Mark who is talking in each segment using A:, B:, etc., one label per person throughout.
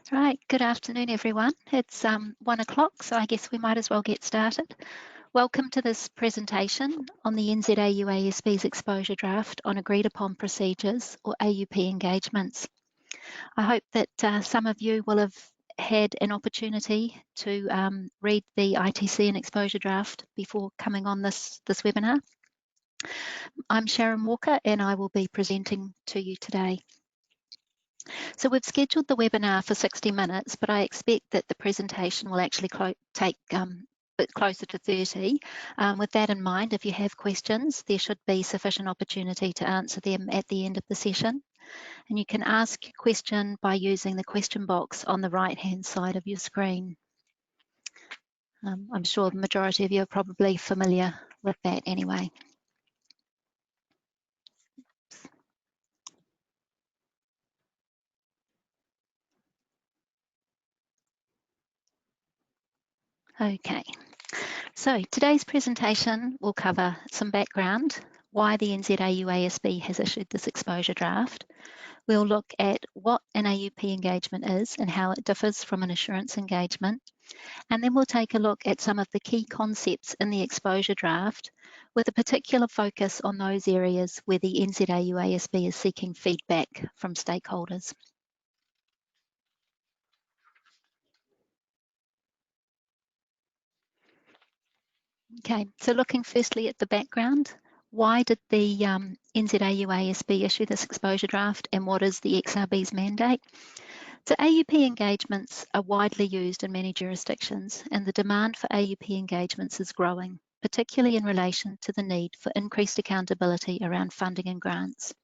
A: Right, good afternoon everyone. It's 1 o'clock, so I guess we might as well get started. Welcome to this presentation on the NZAU ASB's exposure draft on agreed upon procedures or AUP engagements. I hope that some of you will have had an opportunity to read the ITC and exposure draft before coming on this webinar. I'm Sharon Walker and I will be presenting to you today. So we've scheduled the webinar for 60 minutes, but I expect that the presentation will actually take a bit closer to 30. With that in mind, if you have questions, there should be sufficient opportunity to answer them at the end of the session. And you can ask your question by using the question box on the right-hand side of your screen. I'm sure the majority of you are probably familiar with that anyway. Okay, so today's presentation will cover some background, why the NZAU ASB has issued this exposure draft. We'll look at what an AUP engagement is and how it differs from an assurance engagement. And then we'll take a look at some of the key concepts in the exposure draft with a particular focus on those areas where the NZAU ASB is seeking feedback from stakeholders. Okay, so looking firstly at the background, why did the NZAU ASB issue this exposure draft and what is the XRB's mandate? So AUP engagements are widely used in many jurisdictions and the demand for AUP engagements is growing, particularly in relation to the need for increased accountability around funding and grants.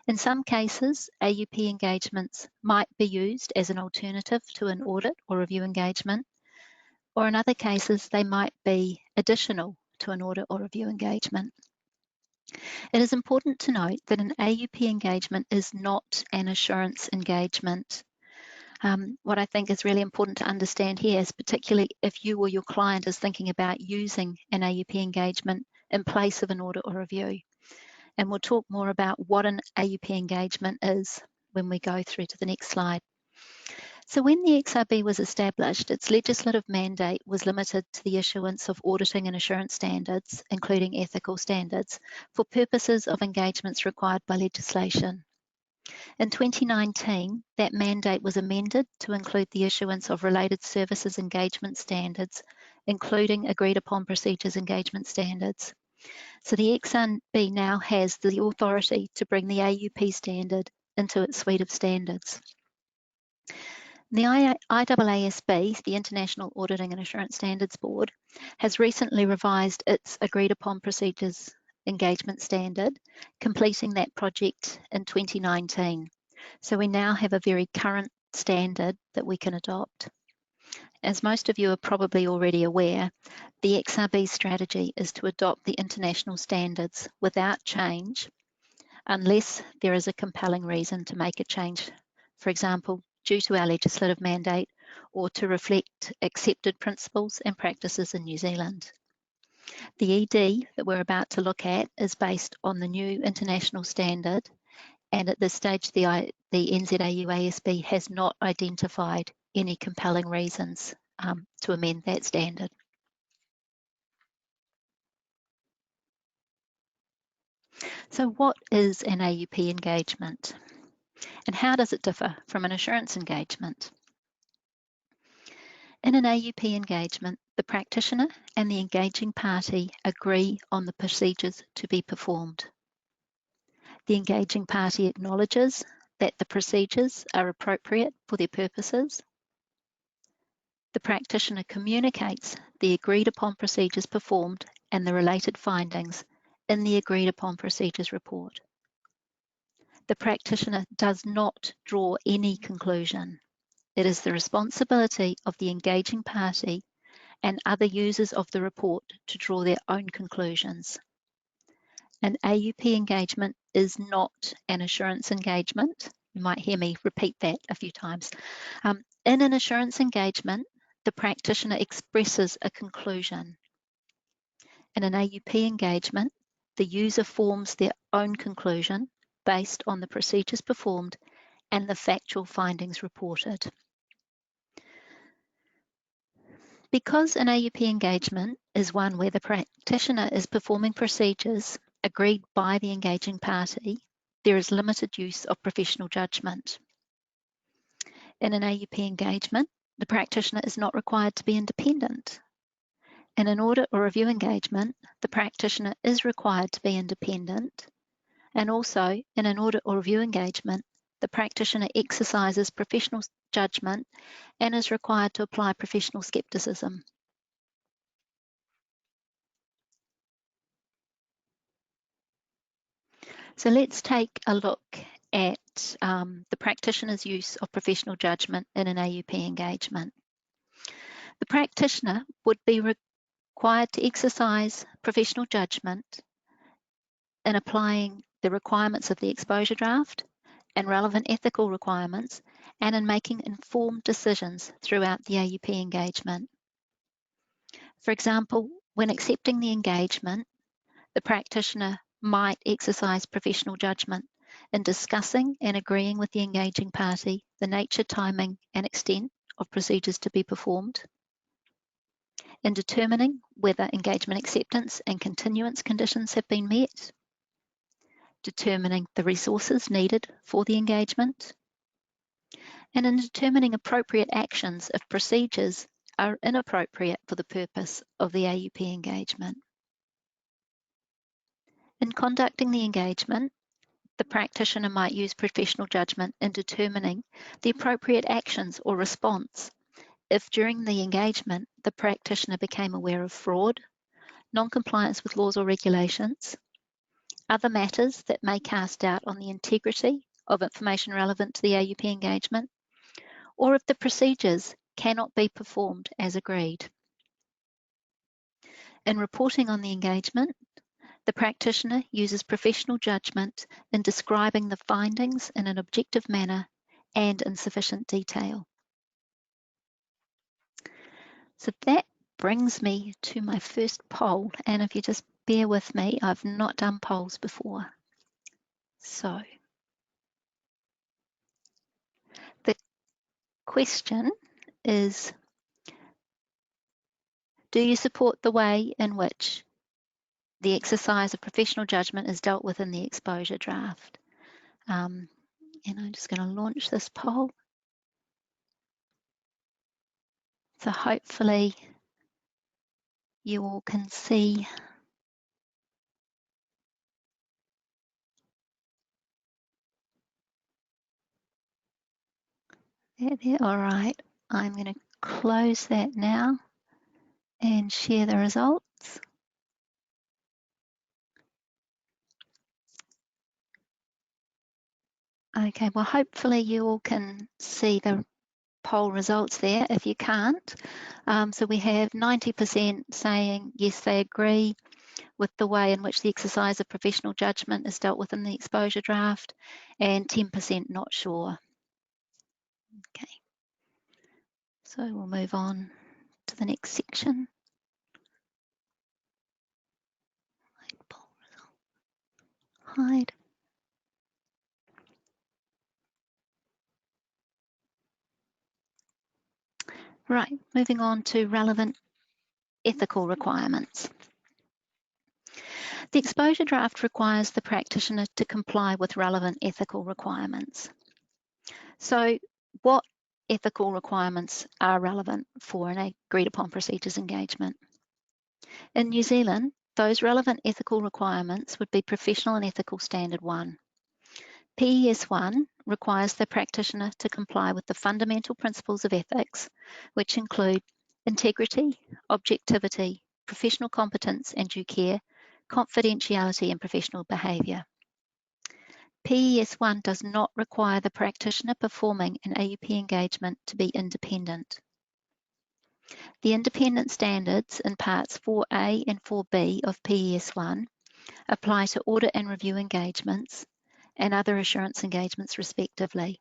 A: In some cases, AUP engagements might be used as an alternative to an audit or review engagement, or in other cases, they might be additional to an audit or review engagement. It is important to note that an AUP engagement is not an assurance engagement. What I think is really important to understand here is particularly if you or your client is thinking about using an AUP engagement in place of an audit or review. And we'll talk more about what an AUP engagement is when we go through to the next slide. So when the XRB was established, its legislative mandate was limited to the issuance of auditing and assurance standards, including ethical standards, for purposes of engagements required by legislation. In 2019, that mandate was amended to include the issuance of related services engagement standards, including agreed upon procedures engagement standards. So the XRB now has the authority to bring the AUP standard into its suite of standards. The IAASB, the International Auditing and Assurance Standards Board, has recently revised its agreed upon procedures engagement standard, completing that project in 2019. So we now have a very current standard that we can adopt. As most of you are probably already aware, the XRB strategy is to adopt the international standards without change, unless there is a compelling reason to make a change, for example, due to our legislative mandate or to reflect accepted principles and practices in New Zealand. The ED that we're about to look at is based on the new international standard, and at this stage the NZAU ASB has not identified any compelling reasons to amend that standard. So what is an AUP engagement? And how does it differ from an assurance engagement? In an AUP engagement, the practitioner and the engaging party agree on the procedures to be performed. The engaging party acknowledges that the procedures are appropriate for their purposes. The practitioner communicates the agreed upon procedures performed and the related findings in the agreed upon procedures report. The practitioner does not draw any conclusion. It is the responsibility of the engaging party and other users of the report to draw their own conclusions. An AUP engagement is not an assurance engagement. You might hear me repeat that a few times. In an assurance engagement, the practitioner expresses a conclusion. In an AUP engagement, the user forms their own conclusion based on the procedures performed and the factual findings reported. Because an AUP engagement is one where the practitioner is performing procedures agreed by the engaging party, there is limited use of professional judgment. In an AUP engagement, the practitioner is not required to be independent. In an audit or review engagement, the practitioner is required to be independent. And also, in an audit or review engagement, the practitioner exercises professional judgment and is required to apply professional skepticism. So let's take a look at the practitioner's use of professional judgment in an AUP engagement. The practitioner would be required to exercise professional judgment in applying the requirements of the exposure draft and relevant ethical requirements, and in making informed decisions throughout the AUP engagement. For example, when accepting the engagement, the practitioner might exercise professional judgment in discussing and agreeing with the engaging party the nature, timing, and extent of procedures to be performed, in determining whether engagement acceptance and continuance conditions have been met, determining the resources needed for the engagement, and in determining appropriate actions if procedures are inappropriate for the purpose of the AUP engagement. In conducting the engagement, the practitioner might use professional judgment in determining the appropriate actions or response if during the engagement the practitioner became aware of fraud, non-compliance with laws or regulations, other matters that may cast doubt on the integrity of information relevant to the AUP engagement, or if the procedures cannot be performed as agreed. In reporting on the engagement, the practitioner uses professional judgment in describing the findings in an objective manner and in sufficient detail. So that brings me to my first poll, and if you just bear with me, I've not done polls before. So the question is, do you support the way in which the exercise of professional judgment is dealt with in the exposure draft? And I'm just going to launch this poll. So hopefully you all can see there. All right, I'm going to close that now and share the results. Okay, well, hopefully you all can see the poll results there. If you can't, so we have 90% saying yes, they agree with the way in which the exercise of professional judgment is dealt with in the exposure draft, and 10% not sure. Okay, so we'll move on to the next section. Hide. Right, moving on to relevant ethical requirements. The exposure draft requires the practitioner to comply with relevant ethical requirements. So what ethical requirements are relevant for an agreed upon procedures engagement? In New Zealand, those relevant ethical requirements would be Professional and Ethical Standard 1. PES 1 requires the practitioner to comply with the fundamental principles of ethics, which include integrity, objectivity, professional competence and due care, confidentiality and professional behaviour. PES 1 does not require the practitioner performing an AUP engagement to be independent. The independent standards in parts 4A and 4B of PES 1 apply to audit and review engagements and other assurance engagements respectively.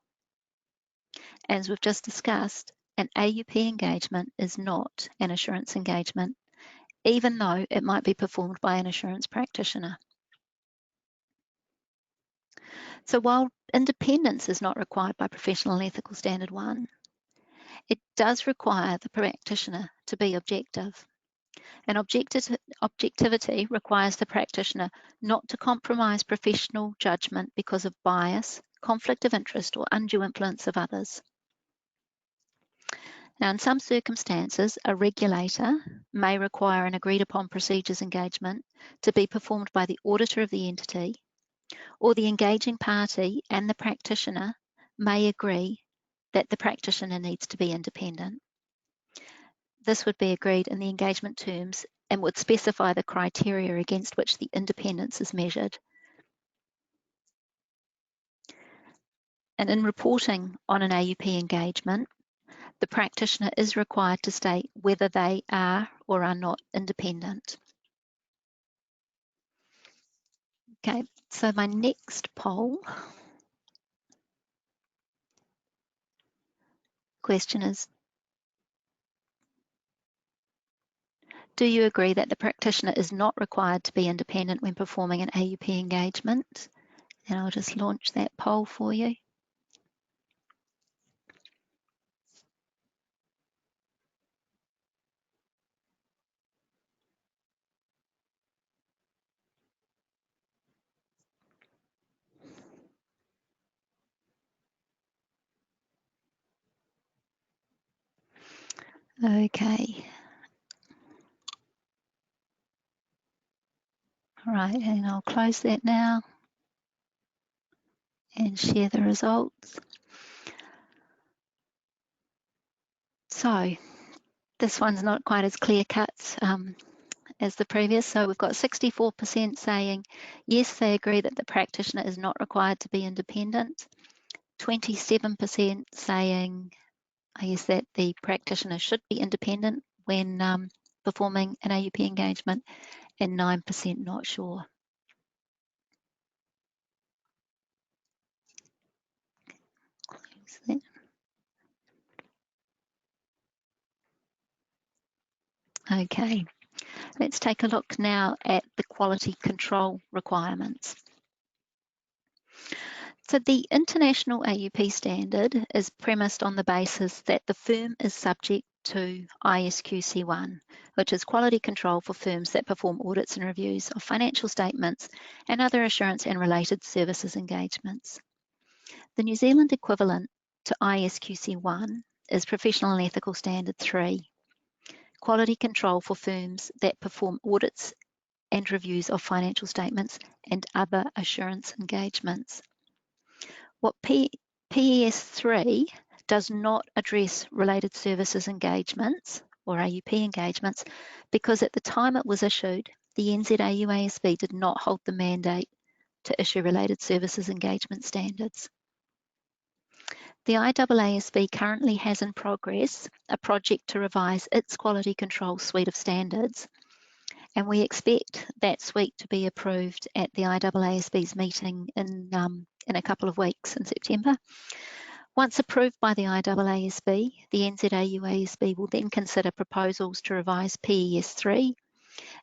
A: As we've just discussed, an AUP engagement is not an assurance engagement, even though it might be performed by an assurance practitioner. So while independence is not required by Professional and Ethical Standard 1, It does require the practitioner to be objective. And objectivity requires the practitioner not to compromise professional judgment because of bias, conflict of interest, or undue influence of others. Now, in some circumstances, a regulator may require an agreed upon procedures engagement to be performed by the auditor of the entity, or the engaging party and the practitioner may agree that the practitioner needs to be independent. This would be agreed in the engagement terms and would specify the criteria against which the independence is measured. And in reporting on an AUP engagement, the practitioner is required to state whether they are or are not independent. Okay, so my next poll question is, do you agree that the practitioner is not required to be independent when performing an AUP engagement? And I'll just launch that poll for you. Okay. All right, and I'll close that now and share the results. So this one's not quite as clear cut as the previous. So we've got 64% saying yes, they agree that the practitioner is not required to be independent. 27% saying, I guess, that the practitioner should be independent when performing an AUP engagement, and 9% not sure. Okay, let's take a look now at the quality control requirements. So the International AUP standard is premised on the basis that the firm is subject to ISQC1, which is quality control for firms that perform audits and reviews of financial statements and other assurance and related services engagements. The New Zealand equivalent to ISQC1 is Professional and Ethical Standard 3, quality control for firms that perform audits and reviews of financial statements and other assurance engagements. What PES3 does not address related services engagements or AUP engagements because at the time it was issued, the NZAUASB did not hold the mandate to issue related services engagement standards. The IAASB currently has in progress a project to revise its quality control suite of standards, and we expect that suite to be approved at the IAASB's meeting in a couple of weeks in September. Once approved by the IAASB, the NZAUASB will then consider proposals to revise PES3,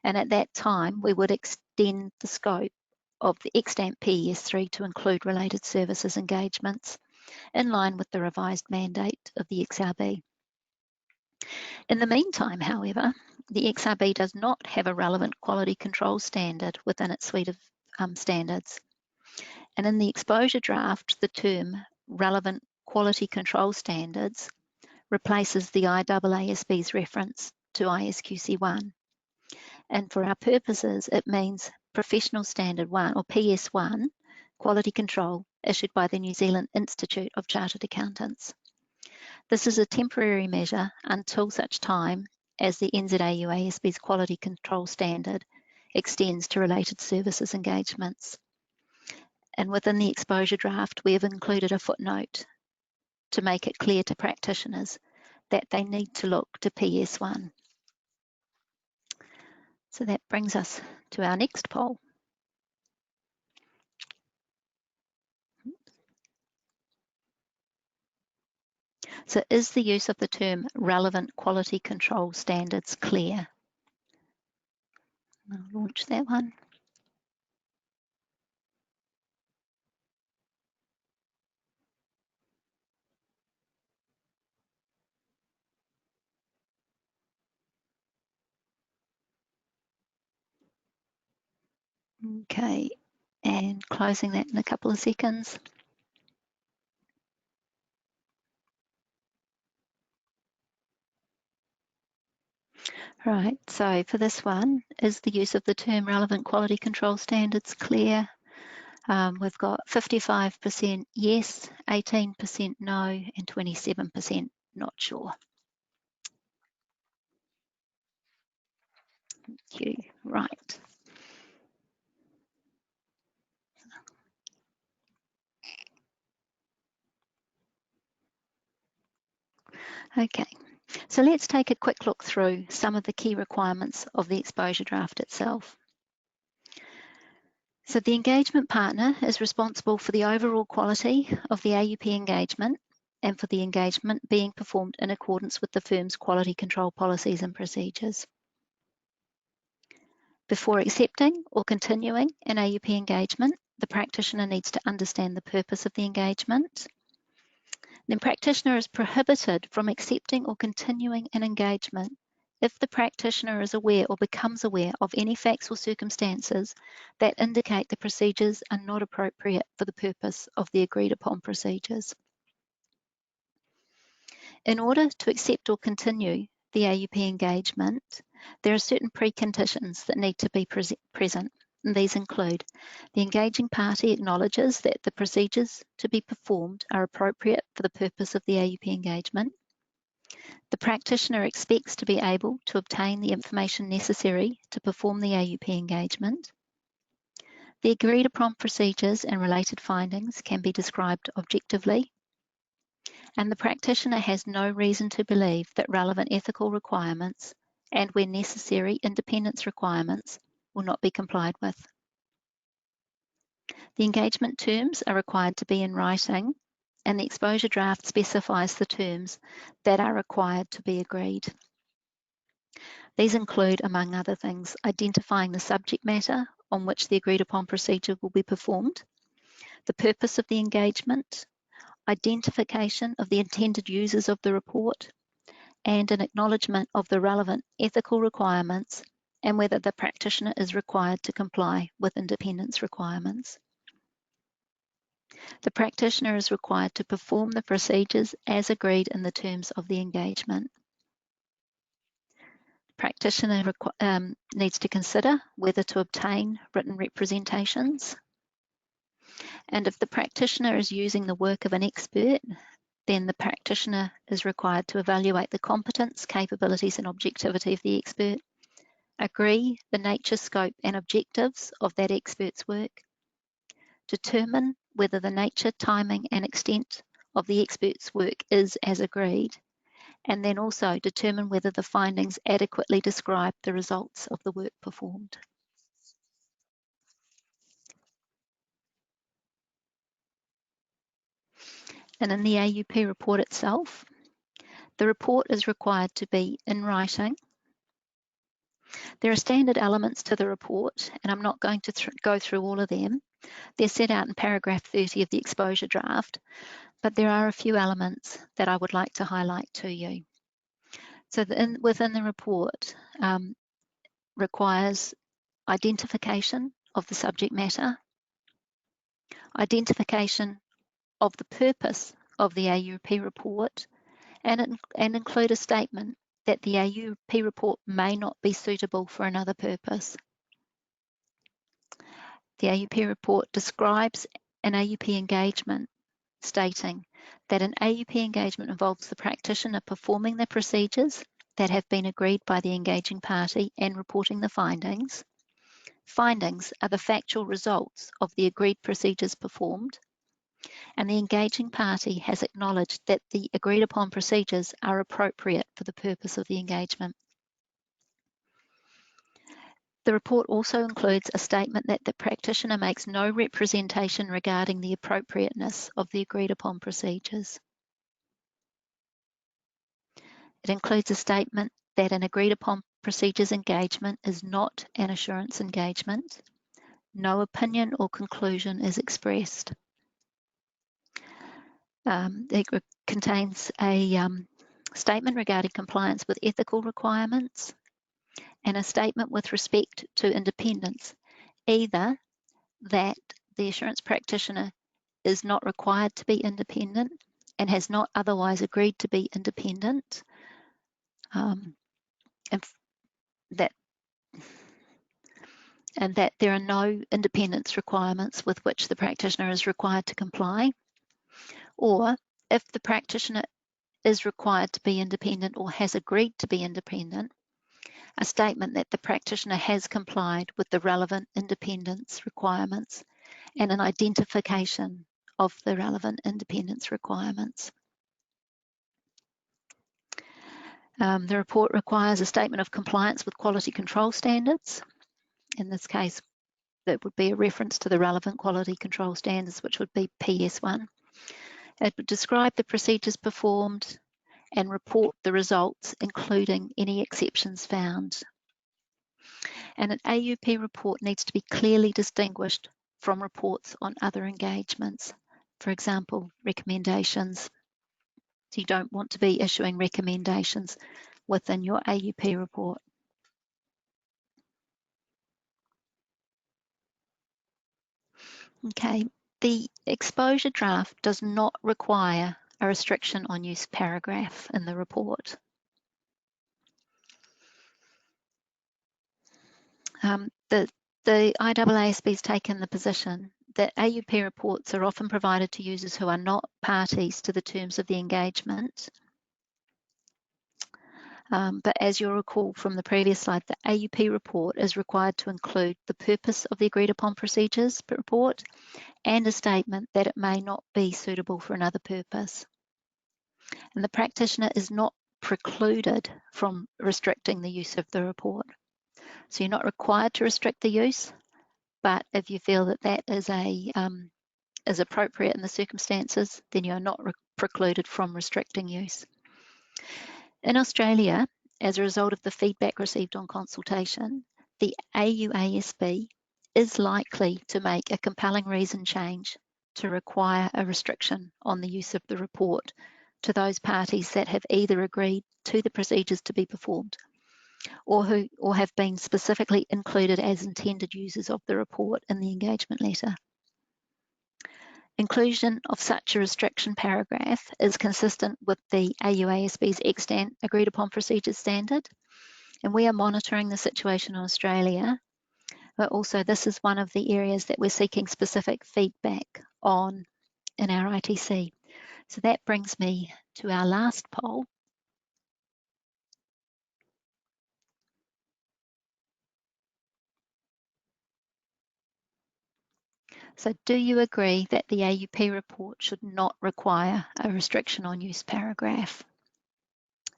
A: and at that time we would extend the scope of the extant PES3 to include related services engagements in line with the revised mandate of the XRB. In the meantime, however, the XRB does not have a relevant quality control standard within its suite of standards. And in the exposure draft, the term relevant quality control standards replaces the IAASB's reference to ISQC1. And for our purposes, it means Professional Standard 1 or PS1 quality control issued by the New Zealand Institute of Chartered Accountants. This is a temporary measure until such time as the NZAUASB's quality control standard extends to related services engagements. And within the exposure draft, we have included a footnote to make it clear to practitioners that they need to look to PS1. So that brings us to our next poll. So is the use of the term relevant quality control standards clear? I'll launch that one. Okay, and closing that in a couple of seconds. Right, so for this one, is the use of the term relevant quality control standards clear? We've got 55% yes, 18% no, and 27% not sure. Thank you. Right. Okay, so let's take a quick look through some of the key requirements of the exposure draft itself. So the engagement partner is responsible for the overall quality of the AUP engagement and for the engagement being performed in accordance with the firm's quality control policies and procedures. Before accepting or continuing an AUP engagement, the practitioner needs to understand the purpose of the engagement. The practitioner is prohibited from accepting or continuing an engagement if the practitioner is aware or becomes aware of any facts or circumstances that indicate the procedures are not appropriate for the purpose of the agreed upon procedures. In order to accept or continue the AUP engagement, there are certain preconditions that need to be present. And these include the engaging party acknowledges that the procedures to be performed are appropriate for the purpose of the AUP engagement. The practitioner expects to be able to obtain the information necessary to perform the AUP engagement. The agreed upon procedures and related findings can be described objectively. And the practitioner has no reason to believe that relevant ethical requirements and, where necessary, independence requirements will not be complied with. The engagement terms are required to be in writing, and the exposure draft specifies the terms that are required to be agreed. These include, among other things, identifying the subject matter on which the agreed upon procedure will be performed, the purpose of the engagement, identification of the intended users of the report, and an acknowledgement of the relevant ethical requirements and whether the practitioner is required to comply with independence requirements. The practitioner is required to perform the procedures as agreed in the terms of the engagement. Practitioner needs to consider whether to obtain written representations. And if the practitioner is using the work of an expert, then the practitioner is required to evaluate the competence, capabilities, and objectivity of the expert, agree the nature, scope, and objectives of that expert's work, determine whether the nature, timing, and extent of the expert's work is as agreed, and then also determine whether the findings adequately describe the results of the work performed. And in the AUP report itself, the report is required to be in writing. There are standard elements to the report, and I'm not going to go through all of them. They're set out in paragraph 30 of the exposure draft, but there are a few elements that I would like to highlight to you. So within the report requires identification of the subject matter, identification of the purpose of the AUP report, and include a statement that the AUP report may not be suitable for another purpose. The AUP report describes an AUP engagement, stating that an AUP engagement involves the practitioner performing the procedures that have been agreed by the engaging party and reporting the findings. Findings are the factual results of the agreed procedures performed, and the engaging party has acknowledged that the agreed upon procedures are appropriate for the purpose of the engagement. The report also includes a statement that the practitioner makes no representation regarding the appropriateness of the agreed upon procedures. It includes a statement that an agreed upon procedures engagement is not an assurance engagement. No opinion or conclusion is expressed. It contains a statement regarding compliance with ethical requirements and a statement with respect to independence either that the assurance practitioner is not required to be independent and has not otherwise agreed to be independent, and that there are no independence requirements with which the practitioner is required to comply, or if the practitioner is required to be independent or has agreed to be independent, a statement that the practitioner has complied with the relevant independence requirements and an identification of the relevant independence requirements. The report requires a statement of compliance with quality control standards. In this case, that would be a reference to the relevant quality control standards, which would be PS1. It would describe the procedures performed and report the results, including any exceptions found. And an AUP report needs to be clearly distinguished from reports on other engagements. For example, recommendations. So you don't want to be issuing recommendations within your AUP report. Okay, the exposure draft does not require a restriction on use paragraph in the report. The IAASB has taken the position that AUP reports are often provided to users who are not parties to the terms of the engagement. But as you'll recall from the previous slide, the AUP report is required to include the purpose of the agreed upon procedures report and a statement that it may not be suitable for another purpose. And the practitioner is not precluded from restricting the use of the report. So you're not required to restrict the use, but if you feel that that is appropriate in the circumstances, then you're not precluded from restricting use. In Australia, as a result of the feedback received on consultation, the AUASB is likely to make a compelling reason change to require a restriction on the use of the report to those parties that have either agreed to the procedures to be performed or have been specifically included as intended users of the report in the engagement letter. Inclusion of such a restriction paragraph is consistent with the AUASB's extant agreed upon procedures standard, and we are monitoring the situation in Australia, but also this is one of the areas that we're seeking specific feedback on in our ITC. So that brings me to our last poll. So do you agree that the AUP report should not require a restriction on use paragraph?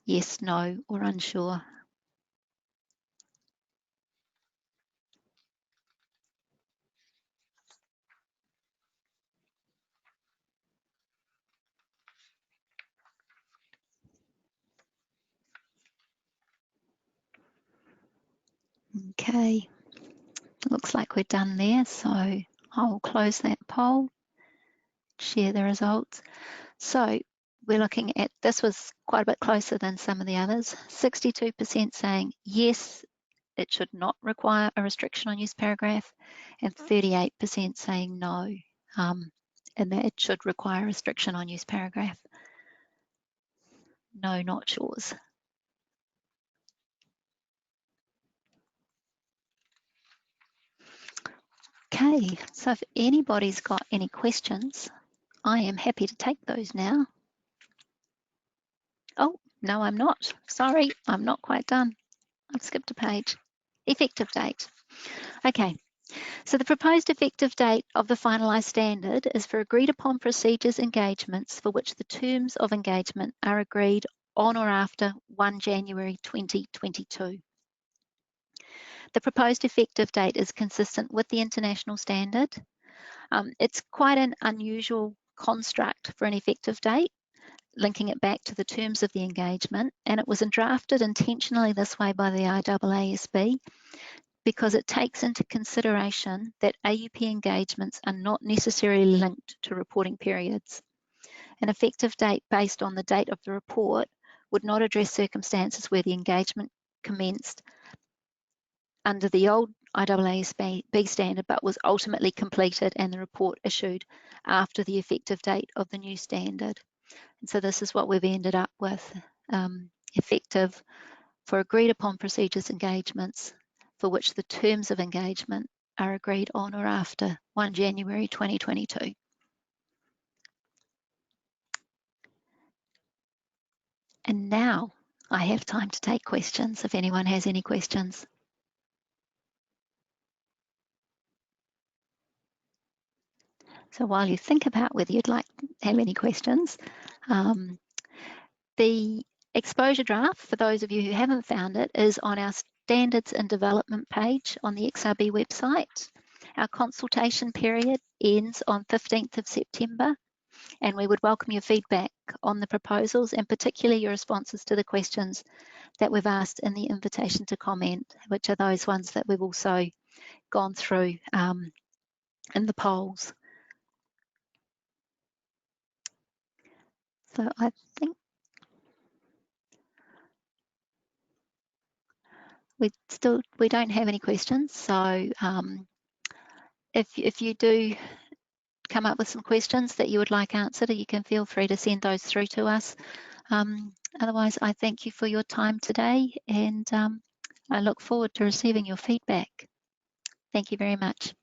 A: Yes, no, or unsure? Okay, looks like we're done there, so I'll close that poll, share the results. So we're looking at, this was quite a bit closer than some of the others, 62% saying yes, it should not require a restriction on use paragraph, and 38% saying no, and that it should require a restriction on use paragraph. No, not sures. Okay, so if anybody's got any questions, I am happy to take those now. Oh, no, I'm not. Sorry, I'm not quite done. I've skipped a page. Effective date. Okay, so the proposed effective date of the finalised standard is for agreed upon procedures engagements for which the terms of engagement are agreed on or after 1 January 2022. The proposed effective date is consistent with the international standard. It's quite an unusual construct for an effective date, linking it back to the terms of the engagement, and it was drafted intentionally this way by the IAASB because it takes into consideration that AUP engagements are not necessarily linked to reporting periods. An effective date based on the date of the report would not address circumstances where the engagement commenced under the old IAASB standard, but was ultimately completed and the report issued after the effective date of the new standard. And so this is what we've ended up with, effective for agreed upon procedures engagements for which the terms of engagement are agreed on or after 1 January 2022. And now I have time to take questions if anyone has any questions. So while you think about whether you'd like to have any questions, the exposure draft, for those of you who haven't found it, is on our Standards and Development page on the XRB website. Our consultation period ends on 15th of September, and we would welcome your feedback on the proposals and particularly your responses to the questions that we've asked in the invitation to comment, which are those ones that we've also gone through in the polls. So I think we don't have any questions. So if you do come up with some questions that you would like answered, you can feel free to send those through to us. Otherwise, I thank you for your time today, and I look forward to receiving your feedback. Thank you very much.